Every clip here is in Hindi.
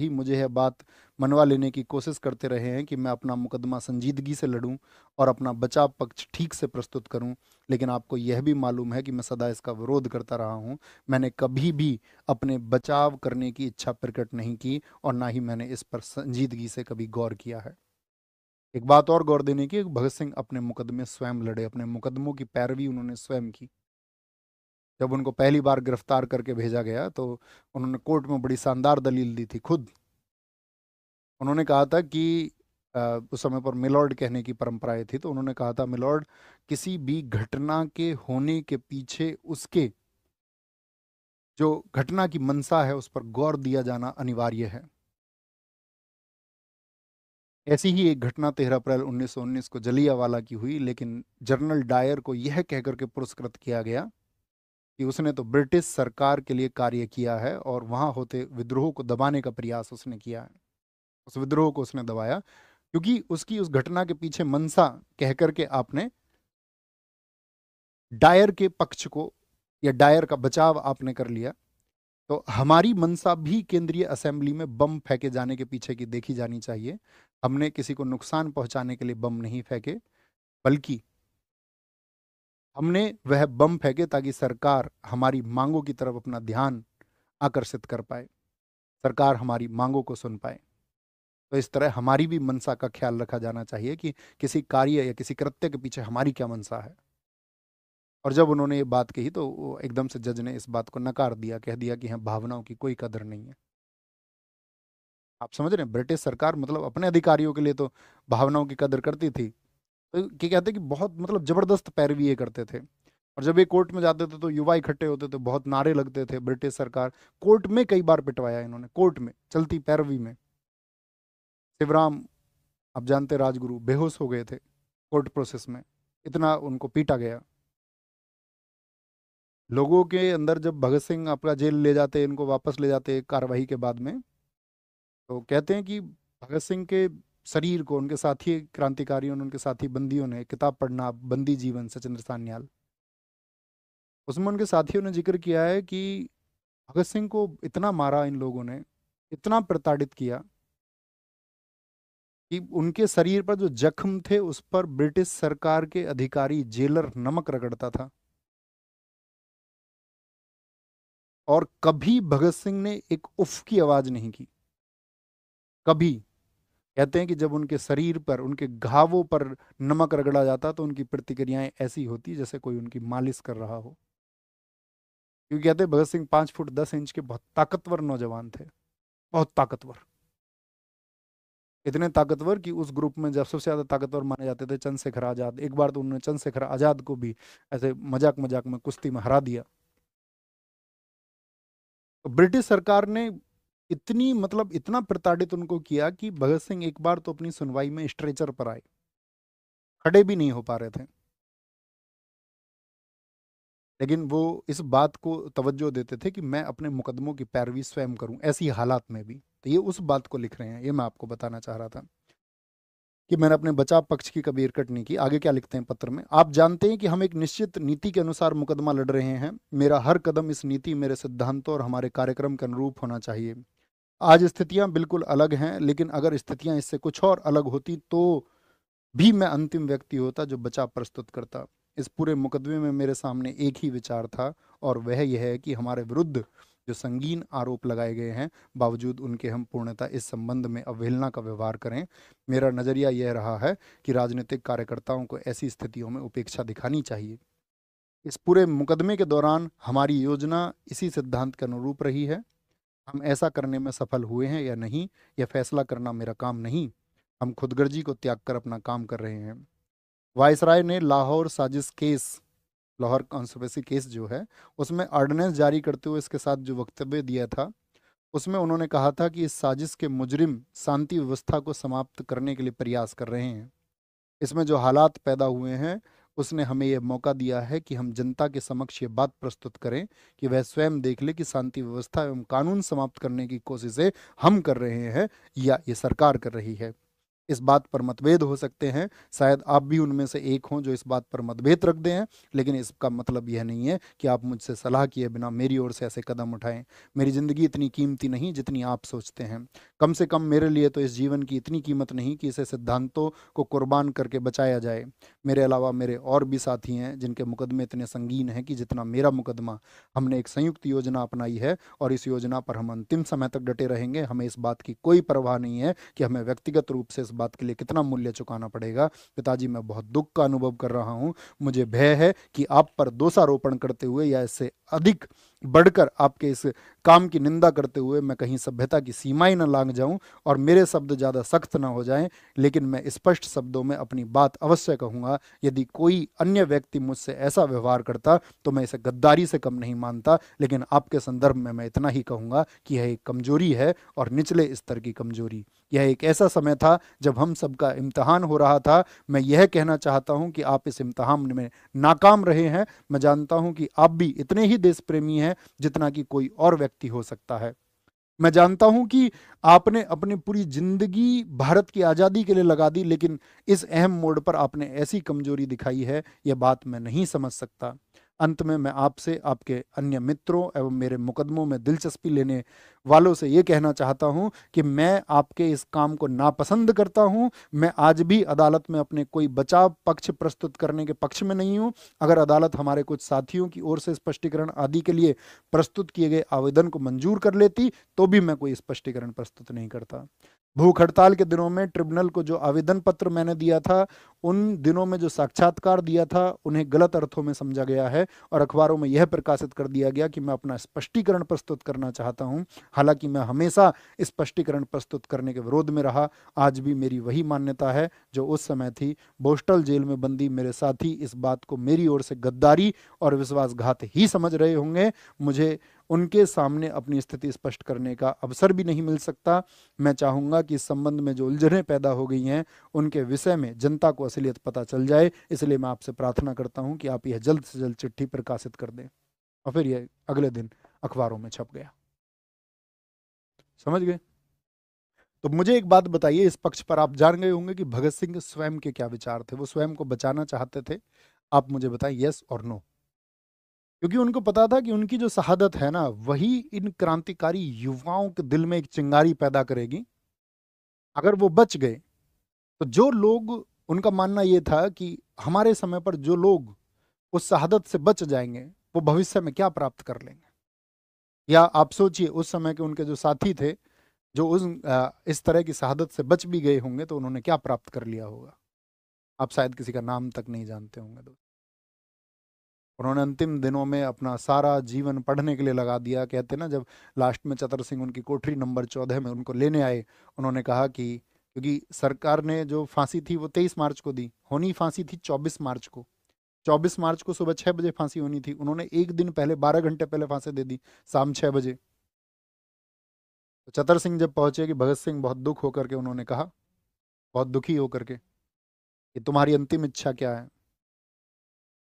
ही मुझे यह बात मनवा लेने की कोशिश करते रहे हैं कि मैं अपना मुकदमा संजीदगी से लड़ूं और अपना बचाव पक्ष ठीक से प्रस्तुत करूं। लेकिन आपको यह भी मालूम है कि मैं सदा इसका विरोध करता रहा हूं। मैंने कभी भी अपने बचाव करने की इच्छा प्रकट नहीं की और ना ही मैंने इस पर संजीदगी से कभी गौर किया है। एक बात और गौर देने की, भगत सिंह अपने मुकदमे स्वयं लड़े, अपने मुकदमों की पैरवी उन्होंने स्वयं की। जब उनको पहली बार गिरफ्तार करके भेजा गया तो उन्होंने कोर्ट में बड़ी शानदार दलील दी थी खुद। उन्होंने कहा था कि उस समय पर मिलॉर्ड कहने की परंपराएं थी, तो उन्होंने कहा था, मिलॉर्ड, किसी भी घटना के होने के पीछे उसके जो घटना की मंशा है उस पर गौर दिया जाना अनिवार्य है। ऐसी ही एक घटना 13 अप्रैल 1919 को जलियांवाला की हुई, लेकिन जनरल डायर को यह कहकर के पुरस्कृत किया गया कि उसने तो ब्रिटिश सरकार के लिए कार्य किया है और वहां होते विद्रोह को दबाने का प्रयास उसने किया है। उस विद्रोह को उसने दबाया क्योंकि उसकी उस घटना के पीछे मंशा कह करके आपने डायर के पक्ष को या डायर का बचाव आपने कर लिया। तो हमारी मंशा भी केंद्रीय असेंबली में बम फेंके जाने के पीछे की देखी जानी चाहिए। हमने किसी को नुकसान पहुंचाने के लिए बम नहीं फेंके, बल्कि हमने वह बम फेंके ताकि सरकार हमारी मांगों की तरफ अपना ध्यान आकर्षित कर पाए, सरकार हमारी मांगों को सुन पाए। तो इस तरह हमारी भी मंशा का ख्याल रखा जाना चाहिए कि किसी कार्य या किसी कृत्य के पीछे हमारी क्या मंशा है। और जब उन्होंने ये बात कही तो वो एकदम से जज ने इस बात को नकार दिया, कह दिया कि हाँ, भावनाओं की कोई कदर नहीं है। आप समझ रहे हैं, ब्रिटिश सरकार मतलब अपने अधिकारियों के लिए तो भावनाओं की कदर करती थी। तो क्या कहते हैं कि बहुत मतलब जबरदस्त पैरवी ये करते थे। और जब ये कोर्ट में जाते थे तो युवा इकट्ठे होते थे, बहुत नारे लगते थे। ब्रिटिश सरकार कोर्ट में कई बार पिटवाया इन्होंने, कोर्ट में चलती पैरवी में। शिवराम, आप जानते राजगुरु, बेहोश हो गए थे कोर्ट प्रोसेस में, इतना उनको पीटा गया। लोगों के अंदर जब भगत सिंह आपका जेल ले जाते, इनको वापस ले जाते कार्रवाई के बाद में, तो कहते हैं कि भगत सिंह के शरीर को उनके साथी क्रांतिकारियों ने, उनके साथी बंदियों ने, किताब पढ़ना आप, बंदी जीवन सचिंद्र सान्याल, उसमें उनके साथियों ने जिक्र किया है कि भगत सिंह को इतना मारा इन लोगों ने, इतना प्रताड़ित किया कि उनके शरीर पर जो जख्म थे उस पर ब्रिटिश सरकार के अधिकारी जेलर नमक रगड़ता था। और कभी भगत सिंह ने एक उफ की आवाज नहीं की, कभी। कहते हैं कि जब उनके शरीर पर, उनके घावों पर नमक रगड़ा जाता तो उनकी प्रतिक्रियाएं ऐसी होती जैसे कोई उनकी मालिश कर रहा हो। क्योंकि कहते हैं भगत सिंह 5 फुट 10 इंच के बहुत ताकतवर नौजवान थे, बहुत ताकतवर। इतने ताकतवर कि उस ग्रुप में जब सबसे ज्यादा ताकतवर माने जाते थे चंद्रशेखर आजाद। एक बार तो उन्होंने चंद्रशेखर आजाद को भी ऐसे मजाक मजाक में कुश्ती में हरा दिया। तो ब्रिटिश सरकार ने इतनी मतलब इतना प्रताड़ित उनको किया कि भगत सिंह एक बार तो अपनी सुनवाई में स्ट्रेचर पर आए, खड़े भी नहीं हो पा रहे थे। लेकिन वो इस बात को तवज्जो देते थे कि मैं अपने मुकदमों की पैरवी स्वयं करूं ऐसी हालात में भी। तो ये उस बात को लिख रहे हैं, ये मैं आपको बताना चाह रहा था कि मैंने अपने बचाव पक्ष की कभी इरकट नहीं की। आगे क्या लिखते हैं पत्र में, आप जानते हैं कि हम एक निश्चित नीति के अनुसार मुकदमा लड़ रहे हैं। मेरा हर कदम इस नीति, मेरे सिद्धांतों और हमारे कार्यक्रम के अनुरूप होना चाहिए। आज स्थितियां बिल्कुल अलग हैं, लेकिन अगर स्थितियां इससे कुछ और अलग होती तो भी मैं अंतिम व्यक्ति होता जो बचाव प्रस्तुत करता। इस पूरे मुकदमे में मेरे सामने एक ही विचार था, और वह यह है कि हमारे विरुद्ध जो संगीन आरोप लगाए गए हैं, बावजूद उनके हम पूर्णतः इस संबंध में अवहेलना का व्यवहार करें। मेरा नज़रिया यह रहा है कि राजनीतिक कार्यकर्ताओं को ऐसी स्थितियों में उपेक्षा दिखानी चाहिए। इस पूरे मुकदमे के दौरान हमारी योजना इसी सिद्धांत के अनुरूप रही है। हम ऐसा करने में सफल हुए हैं या नहीं, यह फैसला करना मेरा काम नहीं। हम खुदगर्जी को त्याग कर अपना काम कर रहे हैं। वायसराय ने लाहौर साजिश केस, लाहौर कॉन्स्पिरेसी केस जो है, उसमें ऑर्डिनेंस जारी करते हुए इसके साथ जो वक्तव्य दिया था, उसमें उन्होंने कहा था कि इस साजिश के मुजरिम शांति व्यवस्था को समाप्त करने के लिए प्रयास कर रहे हैं। इसमें जो हालात पैदा हुए हैं उसने हमें यह मौका दिया है कि हम जनता के समक्ष ये बात प्रस्तुत करें कि वह स्वयं देख ले कि शांति व्यवस्था एवं कानून समाप्त करने की कोशिशें हम कर रहे हैं या ये सरकार कर रही है। इस बात पर मतभेद हो सकते हैं, शायद आप भी उनमें से एक हों जो इस बात पर मतभेद रखते हैं, लेकिन इसका मतलब यह नहीं है कि आप मुझसे सलाह किए बिना मेरी ओर से ऐसे कदम उठाएं। मेरी ज़िंदगी इतनी कीमती नहीं जितनी आप सोचते हैं। कम से कम मेरे लिए तो इस जीवन की इतनी कीमत नहीं कि इसे सिद्धांतों को कुर्बान करके बचाया जाए। मेरे अलावा मेरे और भी साथी हैं जिनके मुकदमे इतने संगीन हैं कि जितना मेरा मुकदमा। हमने एक संयुक्त योजना अपनाई है और इस योजना पर हम अंतिम समय तक डटे रहेंगे। हमें इस बात की कोई परवाह नहीं है कि हमें व्यक्तिगत रूप से इस बात के लिए कितना मूल्य चुकाना पड़ेगा। पिताजी, मैं बहुत दुख का अनुभव कर रहा हूँ। मुझे भय है कि आप पर दोषारोपण करते हुए या इससे अधिक बढ़कर आपके इस काम की निंदा करते हुए मैं कहीं सभ्यता की सीमाएं न लांघ जाऊं और मेरे शब्द ज़्यादा सख्त ना हो जाएं। लेकिन मैं स्पष्ट शब्दों में अपनी बात अवश्य कहूँगा। यदि कोई अन्य व्यक्ति मुझसे ऐसा व्यवहार करता तो मैं इसे गद्दारी से कम नहीं मानता, लेकिन आपके संदर्भ में मैं इतना ही कहूँगा कि यह एक कमजोरी है और निचले स्तर की कमजोरी। यह एक ऐसा समय था जब हम सबका इम्तहान हो रहा था। मैं यह कहना चाहता हूं कि आप इस इम्तहान में नाकाम रहे हैं। मैं जानता हूं कि आप भी इतने ही देश प्रेमी हैं जितना कि कोई और व्यक्ति हो सकता है। मैं जानता हूं कि आपने अपनी पूरी जिंदगी भारत की आज़ादी के लिए लगा दी, लेकिन इस अहम मोड़ पर आपने ऐसी कमजोरी दिखाई है, यह बात मैं नहीं समझ सकता। अंत में मैं आपसे, आपके अन्य मित्रों एवं मेरे मुकदमों में दिलचस्पी लेने वालों से ये कहना चाहता हूं कि मैं आपके इस काम को नापसंद करता हूं। मैं आज भी अदालत में अपने कोई बचाव पक्ष प्रस्तुत करने के पक्ष में नहीं हूं। अगर अदालत हमारे कुछ साथियों की ओर से स्पष्टीकरण आदि के लिए प्रस्तुत किए गए आवेदन को मंजूर कर लेती तो भी मैं कोई स्पष्टीकरण प्रस्तुत नहीं करता। भूख हड़ताल के दिनों में ट्रिब्यूनल को जो आवेदन पत्र मैंने दिया था, उन दिनों में जो साक्षात्कार दिया था, उन्हें गलत अर्थों में समझा गया है और अखबारों में यह प्रकाशित कर दिया गया कि मैं अपना स्पष्टीकरण प्रस्तुत करना चाहता हूं। हालांकि मैं हमेशा स्पष्टीकरण प्रस्तुत करने के विरोध में रहा। आज भी मेरी वही मान्यता है जो उस समय थी। बोस्टल जेल में बंदी मेरे साथी इस बात को मेरी ओर से गद्दारी और विश्वासघात ही समझ रहे होंगे। मुझे उनके सामने अपनी स्थिति स्पष्ट करने का अवसर भी नहीं मिल सकता। मैं चाहूँगा कि इस संबंध में जो उलझनें पैदा हो गई हैं उनके विषय में जनता को असलियत पता चल जाए। इसलिए मैं आपसे प्रार्थना करता हूँ कि आप यह जल्द से जल्द चिट्ठी प्रकाशित कर दें। और फिर यह अगले दिन अखबारों में छप गया। समझ गए? तो मुझे एक बात बताइए, इस पक्ष पर आप जान गए होंगे कि भगत सिंह स्वयं के क्या विचार थे। वो स्वयं को बचाना चाहते थे। आप मुझे बताएं, यस और नो। क्योंकि उनको पता था कि उनकी जो शहादत है ना, वही इन क्रांतिकारी युवाओं के दिल में एक चिंगारी पैदा करेगी। अगर वो बच गए तो जो लोग, उनका मानना ये था कि हमारे समय पर जो लोग उस शहादत से बच जाएंगे वो भविष्य में क्या प्राप्त कर लेंगे। या आप सोचिए, उस समय के उनके जो साथी थे जो इस तरह की शहादत से बच भी गए होंगे तो उन्होंने क्या प्राप्त कर लिया होगा। आप शायद किसी का नाम तक नहीं जानते होंगे। दोस्त, उन्होंने अंतिम दिनों में अपना सारा जीवन पढ़ने के लिए लगा दिया। कहते ना, जब लास्ट में चतर सिंह उनकी कोठरी नंबर 14 में उनको लेने आए, उन्होंने कहा कि क्योंकि सरकार ने जो फांसी थी वो 23 मार्च को दी, होनी फांसी थी 24 मार्च को। 24 मार्च को सुबह 6 बजे फांसी होनी थी, उन्होंने एक दिन पहले 12 घंटे पहले फांसी दे दी, शाम 6 बजे। तो चतर सिंह जब पहुंचे कि भगत सिंह, बहुत दुख होकर के उन्होंने कहा, बहुत दुखी होकर के, कि तुम्हारी अंतिम इच्छा क्या है।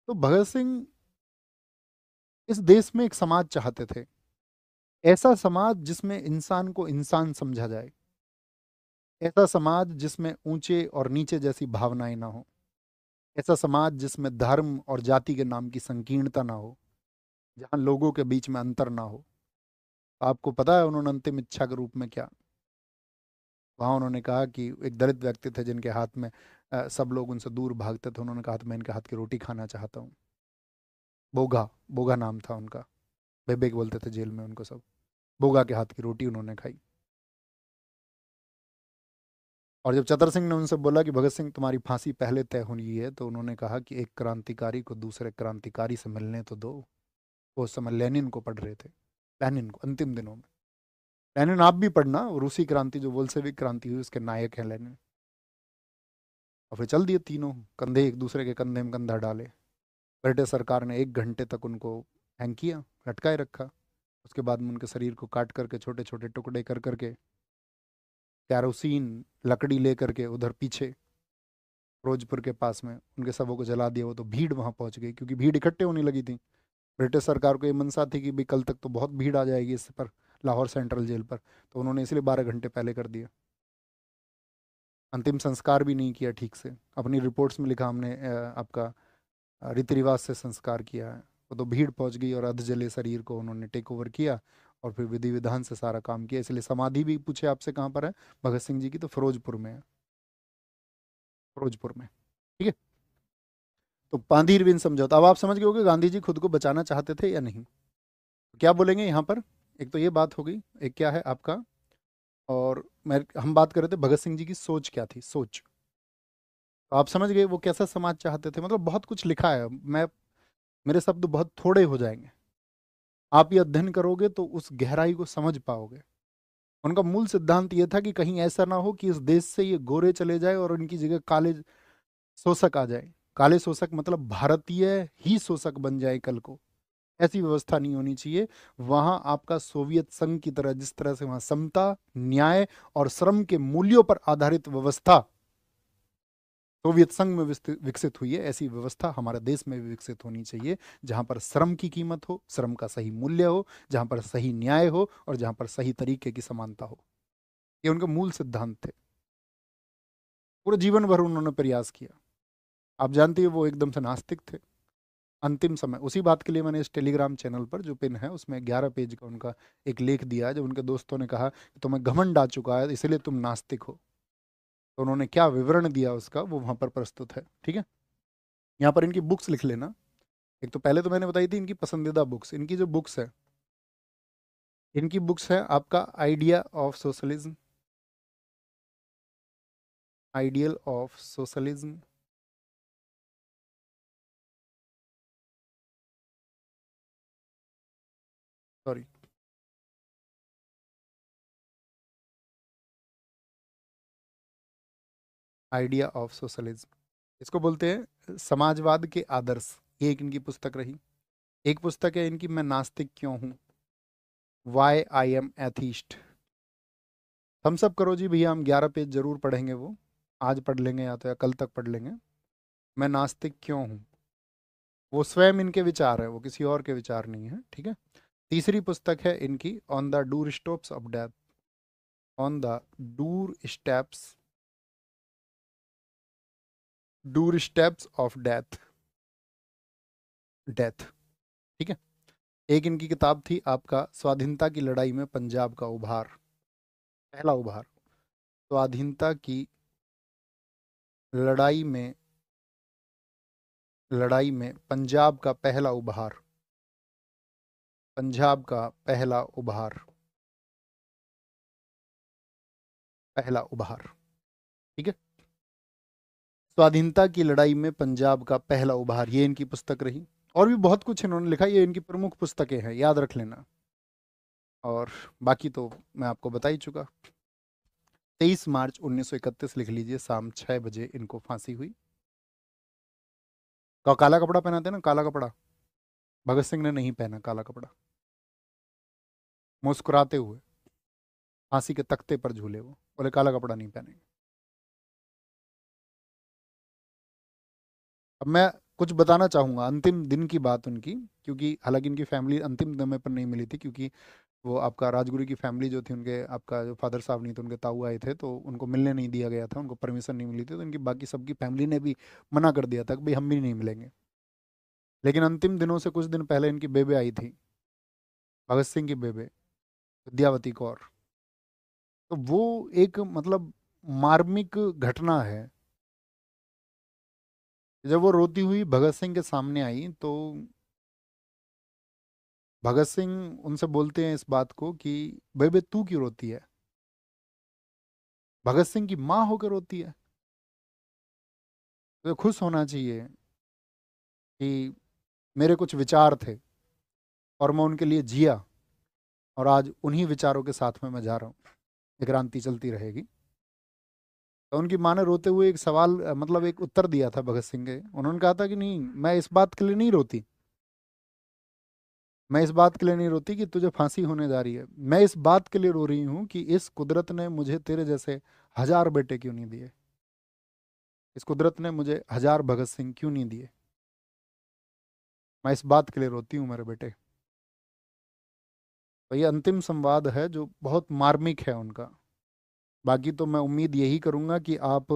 तो भगत सिंह इस देश में एक समाज चाहते थे, ऐसा समाज जिसमें इंसान को इंसान समझा जाए, ऐसा समाज जिसमें ऊंचे और नीचे जैसी भावनाएं ना हो, ऐसा समाज जिसमें धर्म और जाति के नाम की संकीर्णता ना हो, जहां लोगों के बीच में अंतर ना हो। आपको पता है उन्होंने अंतिम इच्छा के रूप में क्या, वहां उन्होंने कहा कि एक दलित व्यक्ति थे जिनके हाथ में सब लोग उनसे दूर भागते थे, उन्होंने कहा था मैं इनके हाथ की रोटी खाना चाहता हूँ। बोगा, बोगा नाम था उनका, बेबे बोलते थे जेल में उनको सब। बोगा के हाथ की रोटी उन्होंने खाई। और जब चतर सिंह ने उनसे बोला कि भगत सिंह तुम्हारी फांसी पहले तय हुई है, तो उन्होंने कहा कि एक क्रांतिकारी को दूसरे क्रांतिकारी से मिलने तो दो। वो उस समय लेनिन को पढ़ रहे थे, लेनिन को अंतिम दिनों में। लेनिन आप भी पढ़ना, रूसी क्रांति जो बोल्शेविक क्रांति हुई उसके नायक हैं लेनिन। और फिर चल दिए तीनों, कंधे एक दूसरे के कंधे में कंधा डाले। ब्रिटिश सरकार ने 1 घंटे तक उनको हैंग किया, लटकाए रखा। उसके बाद में उनके शरीर को काट करके छोटे छोटे टुकड़े कर करके कैरोसिन लकड़ी ले करके उधर पीछे फिरोजपुर के पास में उनके शवों को जला दिया। वो तो भीड़ वहां पहुंच गई क्योंकि भीड़ इकट्ठे होने लगी थी। ब्रिटिश सरकार को ये मनसा थी कि भाई कल तक तो बहुत भीड़ आ जाएगी इस पर, लाहौर सेंट्रल जेल पर, तो उन्होंने इसलिए 12 घंटे पहले कर दिया। अंतिम संस्कार भी नहीं किया ठीक से। अपनी रिपोर्ट्स में लिखा हमने आपका रीति रिवाज से संस्कार किया है। वो तो भीड़ पहुंच गई और अध जले शरीर को उन्होंने टेक ओवर किया और फिर विधि विधान से सारा काम किया। इसलिए समाधि भी पूछे आपसे कहाँ पर है भगत सिंह जी की, तो फिरोजपुर में है, फिरोजपुर में। ठीक है। तो पांधीर बिन समझौता, अब आप समझ गए होंगे गांधी जी खुद को बचाना चाहते थे या नहीं। क्या बोलेंगे यहाँ पर, एक तो ये बात हो गई, एक क्या है आपका, और मैं हम बात कर रहे थे भगत सिंह जी की सोच क्या थी, सोच। तो आप समझ गए वो कैसा समाज चाहते थे। मतलब बहुत कुछ लिखा है, मैं मेरे शब्द बहुत थोड़े हो जाएंगे, आप ये अध्ययन करोगे तो उस गहराई को समझ पाओगे। उनका मूल सिद्धांत ये था कि कहीं ऐसा ना हो कि इस देश से ये गोरे चले जाए और उनकी जगह काले शोषक आ जाए। काले शोषक मतलब भारतीय ही शोषक बन जाए कल को, ऐसी व्यवस्था नहीं होनी चाहिए। वहां आपका सोवियत संघ की तरह, जिस तरह से वहां समता, न्याय और श्रम के मूल्यों पर आधारित व्यवस्था सोवियत संघ में विकसित हुई है, ऐसी व्यवस्था हमारे देश में भी विकसित होनी चाहिए, जहां पर श्रम की कीमत हो, श्रम का सही मूल्य हो, जहां पर सही न्याय हो और जहां पर सही तरीके की समानता हो। ये उनके मूल सिद्धांत थे। पूरे जीवन भर उन्होंने प्रयास किया। आप जानते हैं वो एकदम से नास्तिक थे। अंतिम समय, उसी बात के लिए मैंने इस टेलीग्राम चैनल पर जो पिन है उसमें 11 पेज का उनका एक लेख दिया है। जब उनके दोस्तों ने कहा कि तुम्हें घमंड आ चुका है इसलिए तुम नास्तिक हो, तो उन्होंने क्या विवरण दिया उसका, वो वहां पर प्रस्तुत है। ठीक है। यहाँ पर इनकी बुक्स लिख लेना। एक तो पहले तो मैंने बताई थी इनकी पसंदीदा बुक्स, इनकी जो बुक्स है, इनकी बुक्स है आपका idea of socialism, ideal of socialism, sorry, idea of socialism, इसको बोलते हैं समाजवाद के आदर्श। ये एक इनकी पुस्तक रही। एक पुस्तक है इनकी, मैं नास्तिक क्यों हूँ, वाई आई एम एथीस्ट। हम सब करो जी भैया, हम 11 पेज जरूर पढ़ेंगे वो, आज पढ़ लेंगे या तो या कल तक पढ़ लेंगे। मैं नास्तिक क्यों हूँ, वो स्वयं इनके विचार है, वो किसी और के विचार नहीं है। ठीक है। तीसरी पुस्तक है इनकी on the door steps of death, on the door steps, door steps of death, death. ठीक है। एक इनकी किताब थी आपका स्वाधीनता की लड़ाई में पंजाब का उभार, पहला उभार, स्वाधीनता की लड़ाई में, लड़ाई में पंजाब का पहला उभार, पंजाब का पहला उभार, पहला उभार। ठीक है। स्वाधीनता की लड़ाई में पंजाब का पहला उभार, ये इनकी पुस्तक रही। और भी बहुत कुछ इन्होंने लिखा, ये इनकी प्रमुख पुस्तकें हैं, याद रख लेना। और बाकी तो मैं आपको बता ही चुका। 23 मार्च 1931 लिख लीजिए, शाम 6 बजे इनको फांसी हुई। काला कपड़ा पहनाते ना, काला कपड़ा, भगत सिंह ने नहीं पहना काला कपड़ा। मुस्कुराते हुए फांसी के तख्ते पर झूले, वो बोले काला कपड़ा नहीं पहनेंगे। अब मैं कुछ बताना चाहूंगा अंतिम दिन की बात उनकी, क्योंकि हालांकि इनकी फैमिली अंतिम समय पर नहीं मिली थी, क्योंकि वो आपका राजगुरु की फैमिली जो थी, उनके आपका जो फादर साहब नहीं थे, उनके ताऊ आए थे, तो उनको मिलने नहीं दिया गया था, उनको परमिशन नहीं मिली थी, तो इनकी बाकी सबकी फैमिली ने भी मना कर दिया था कि भाई हम भी नहीं मिलेंगे। लेकिन अंतिम दिनों से कुछ दिन पहले इनकी बेबे आई थी, भगत सिंह की बेबे विद्यावती कौर। तो वो एक मतलब मार्मिक घटना है। जब वो रोती हुई भगत सिंह के सामने आई तो भगत सिंह उनसे बोलते हैं इस बात को कि बेबे तू क्यों रोती है, भगत सिंह की माँ होकर रोती है। तो खुश होना चाहिए कि मेरे कुछ विचार थे और मैं उनके लिए जिया, और आज उन्हीं विचारों के साथ में मैं जा रहा हूँ, एक क्रांति चलती रहेगी। तो उनकी माँ ने रोते हुए एक सवाल मतलब एक उत्तर दिया था भगत सिंह के। उन्होंने कहा था कि नहीं, मैं इस बात के लिए नहीं रोती, मैं इस बात के लिए नहीं रोती कि तुझे फांसी होने जा रही है, मैं इस बात के लिए रो रही हूँ कि इस कुदरत ने मुझे तेरे जैसे 1000 बेटे क्यों नहीं दिए, इस कुदरत ने मुझे 1000 भगत सिंह क्यों नहीं दिए, मैं इस बात के लिए रोती हूँ मेरे बेटे। तो ये अंतिम संवाद है जो बहुत मार्मिक है उनका। बाकी तो मैं उम्मीद यही करूँगा कि आप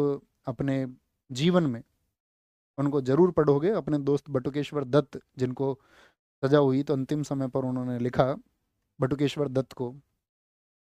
अपने जीवन में उनको ज़रूर पढ़ोगे। अपने दोस्त बटुकेश्वर दत्त, जिनको सजा हुई तो अंतिम समय पर उन्होंने लिखा, बटुकेश्वर दत्त को